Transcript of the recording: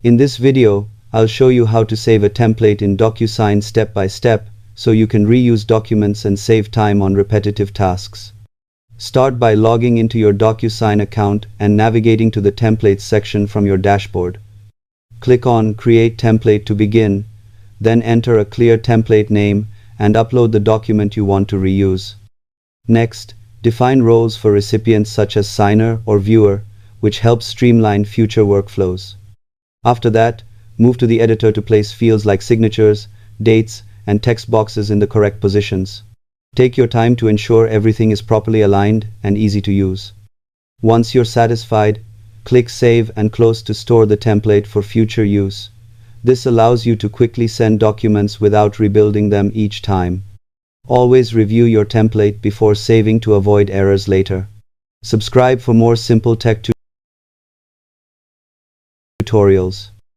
In this video, I'll show you how to save a template in Docusign step by step, so you can reuse documents and save time on repetitive tasks. Start by logging into your Docusign account and navigating to the Templates section from your dashboard. Click on Create Template to begin, then enter a clear template name and upload the document you want to reuse. Next, define roles for recipients such as signer or viewer, which helps streamline future workflows. After that, move to the editor to place fields like signatures, dates, and text boxes in the correct positions. Take your time to ensure everything is properly aligned and easy to use. Once you're satisfied, click Save and Close to store the template for future use. This allows you to quickly send documents without rebuilding them each time. Always review your template before saving to avoid errors later. Subscribe for more simple tech tutorials.